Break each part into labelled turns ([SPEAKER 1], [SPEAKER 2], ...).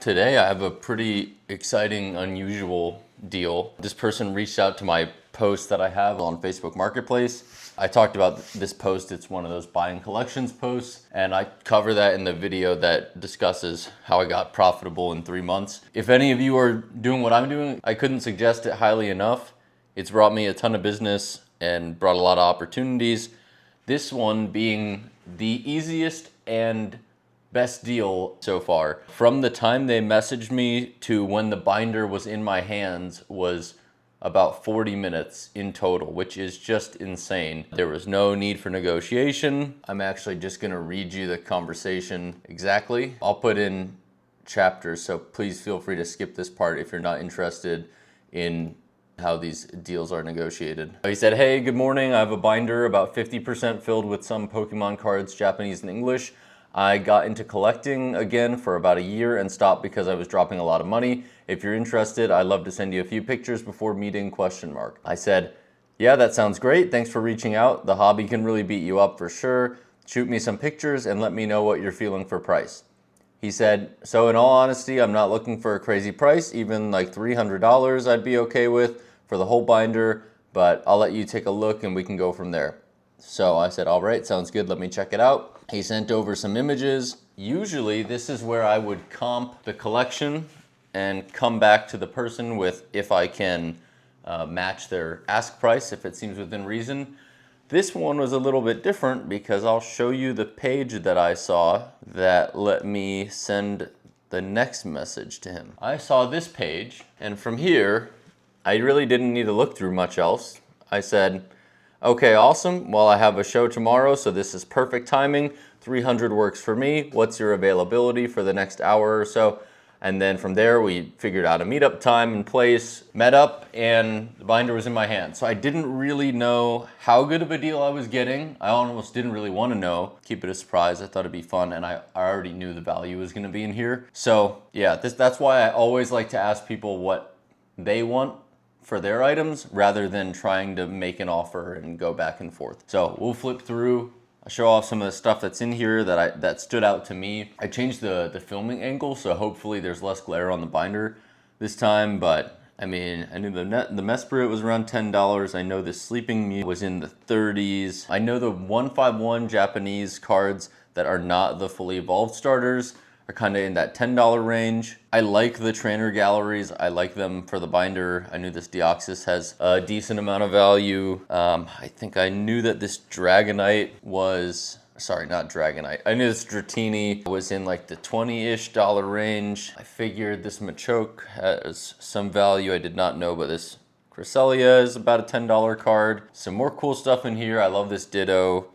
[SPEAKER 1] Today I have a pretty exciting, unusual deal. This person reached out to my post that I have on Facebook Marketplace. I talked about this post. It's one of those buying collections posts, and I cover that in the video that discusses how I got profitable in 3 months. If any of you are doing what I'm doing, I couldn't suggest it highly enough. It's brought me a ton of business and brought a lot of opportunities. This one being the easiest and best deal so far. From the time they messaged me to when the binder was in my hands was about 40 minutes in total, which is just insane. There was no need for negotiation. I'm actually just gonna read you the conversation exactly. I'll put in chapters, so please feel free to skip this part if you're not interested in how these deals are negotiated. He said, "Hey, good morning. I have a binder about 50% filled with some Pokemon cards, Japanese and English. I got into collecting again for about a year and stopped because I was dropping a lot of money. If you're interested, I'd love to send you a few pictures before meeting, ? I said, "Yeah, that sounds great. Thanks for reaching out. The hobby can really beat you up for sure. Shoot me some pictures and let me know what you're feeling for price." He said, "So in all honesty, I'm not looking for a crazy price. Even like $300 I'd be okay with for the whole binder, but I'll let you take a look and we can go from there." So I said, "All right, sounds good. Let me check it out." He sent over some images. Usually this is where I would comp the collection and come back to the person with if I can match their ask price, if it seems within reason. This one was a little bit different because I'll show you the page that I saw that let me send the next message to him. I saw this page, and from here, I really didn't need to look through much else. I said, "Okay, awesome. Well, I have a show tomorrow, so this is perfect timing. 300 works for me. What's your availability for the next hour or so?" And then from there, we figured out a meetup time and place, met up, and the binder was in my hand. So I didn't really know how good of a deal I was getting. I almost didn't really want to know. Keep it a surprise. I thought it'd be fun, and I already knew the value was going to be in here. So yeah, that's why I always like to ask people what they want for their items rather than trying to make an offer and go back and forth. So we'll flip through. I'll show off some of the stuff that's in here that stood out to me. I changed the filming angle, so hopefully there's less glare on the binder this time, but I mean, I knew the Mesprit was around $10. I know the Sleeping Mute was in the 30s. I know the 151 Japanese cards that are not the fully evolved starters are kind of in that $10 range. I like the trainer galleries. I like them for the binder. I knew this Deoxys has a decent amount of value. I think I knew that this Dragonite was, sorry, not Dragonite. I knew this Dratini was in like the $20-ish range. I figured this Machoke has some value I did not know, but this Cresselia is about a $10 card. Some more cool stuff in here. I love this Ditto.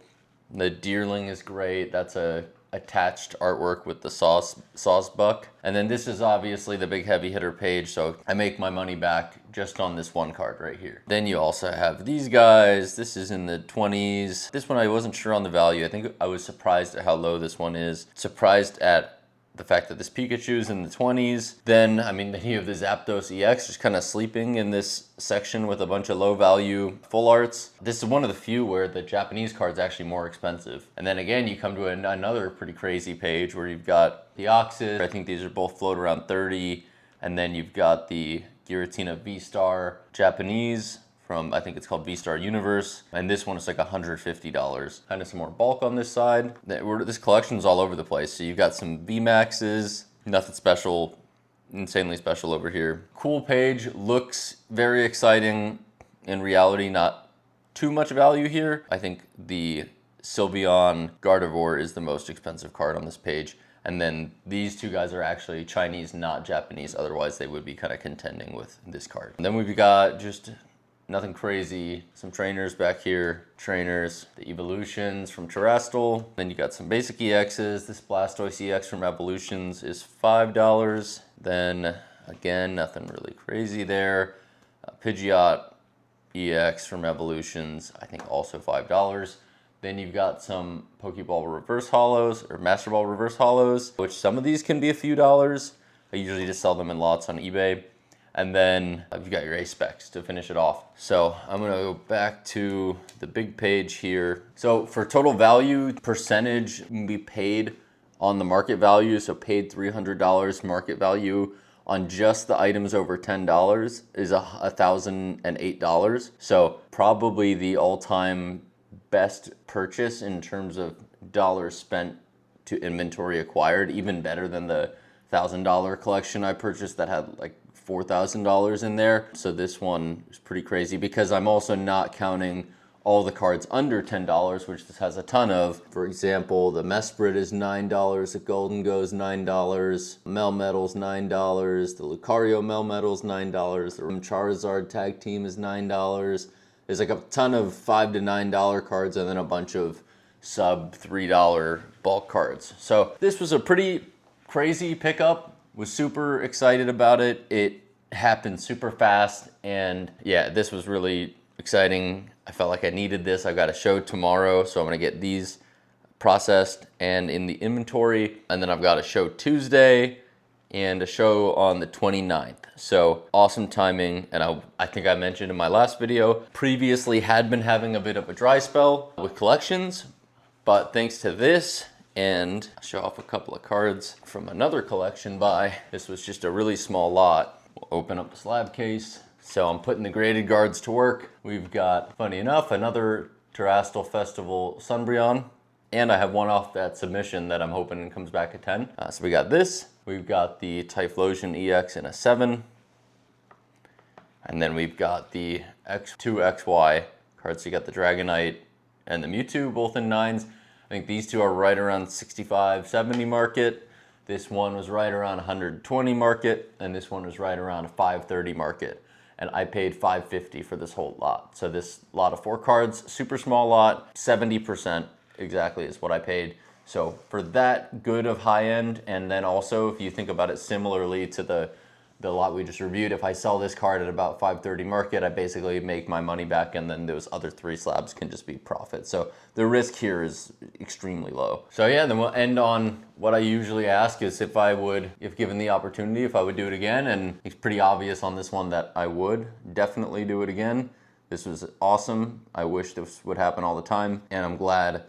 [SPEAKER 1] The Deerling is great. That's a attached artwork with the sauce buck. And then this is obviously the big heavy hitter page, so I make my money back just on this one card right here. Then you also have these guys. This is in the 20s. This one I wasn't sure on the value. I think I was surprised at how low this one is. Surprised at the fact that this Pikachu's in the 20s. Then, I mean, then you have the Zapdos EX just kind of sleeping in this section with a bunch of low value full arts. This is one of the few where the Japanese card's actually more expensive. And then again, you come to another pretty crazy page where you've got the Oxys. I think these are both float around 30. And then you've got the Giratina V-Star Japanese from, I think it's called V-Star Universe. And this one is like $150. Kind of some more bulk on this side. This collection's all over the place. So you've got some VMAXs, nothing special, insanely special over here. Cool page, looks very exciting. In reality, not too much value here. I think the Sylveon Gardevoir is the most expensive card on this page. And then these two guys are actually Chinese, not Japanese. Otherwise, they would be kind of contending with this card. And then we've got just nothing crazy. Some trainers back here. Trainers, the Evolutions from Terastal. Then you got some basic EXs. This Blastoise EX from Evolutions is $5. Then again, nothing really crazy there. Pidgeot EX from Evolutions, I think also $5. Then you've got some Pokeball reverse hollows or Master Ball reverse hollows, which some of these can be a few dollars. I usually just sell them in lots on eBay. And then you've got your A-Specs to finish it off. So I'm gonna go back to the big page here. So for total value percentage, we paid on the market value, so paid $300. Market value on just the items over $10 is $1,008. So probably the all-time best purchase in terms of dollars spent to inventory acquired, even better than the $1,000 collection I purchased that had like $4,000 in there. So this one is pretty crazy because I'm also not counting all the cards under $10, which this has a ton of. For example, the Mesprit is $9, the Golden Go's $9, Melmetal's $9, the Lucario Melmetal's $9, the Charizard Tag Team is $9. There's like a ton of $5 to $9 cards and then a bunch of sub $3 bulk cards. So this was a pretty crazy pickup. Was super excited about it. It happened super fast, and yeah, this was really exciting. I felt like I needed this. I've got a show tomorrow, so I'm gonna get these processed and in the inventory, and then I've got a show Tuesday and a show on the 29th. So awesome timing. And I think I mentioned in my last video, previously had been having a bit of a dry spell with collections, but thanks to this, and I'll show off a couple of cards from another collection buy. This was just a really small lot. We'll open up the slab case. So I'm putting the graded guards to work. We've got, funny enough, another Terastal Festival Sunbreon, and I have one off that submission that I'm hoping comes back at 10. So we got this. We've got the Typhlosion EX in a 7. And then we've got the X2XY cards. So you got the Dragonite and the Mewtwo, both in 9s. I think these two are right around 65, 70 market. This one was right around 120 market, and this one was right around 530 market. And I paid $550 for this whole lot. So this lot of 4 cards, super small lot, 70% exactly is what I paid. So for that good of high end, and then also if you think about it similarly to the lot we just reviewed, if I sell this card at about 530 market, I basically make my money back, and then those other 3 slabs can just be profit. So the risk here is extremely low. So yeah, then we'll end on what I usually ask is if given the opportunity, if I would do it again. And it's pretty obvious on this one that I would definitely do it again. This was awesome. I wish this would happen all the time, and I'm glad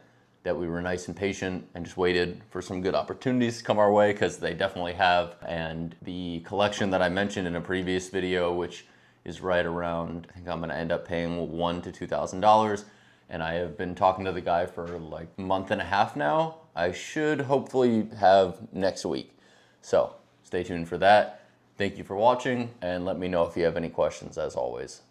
[SPEAKER 1] that we were nice and patient and just waited for some good opportunities to come our way, because they definitely have. And the collection that I mentioned in a previous video, which is right around, I think I'm gonna end up paying $1,000 to $2,000. And I have been talking to the guy for like a month and a half now. I should hopefully have next week. So stay tuned for that. Thank you for watching, and let me know if you have any questions as always.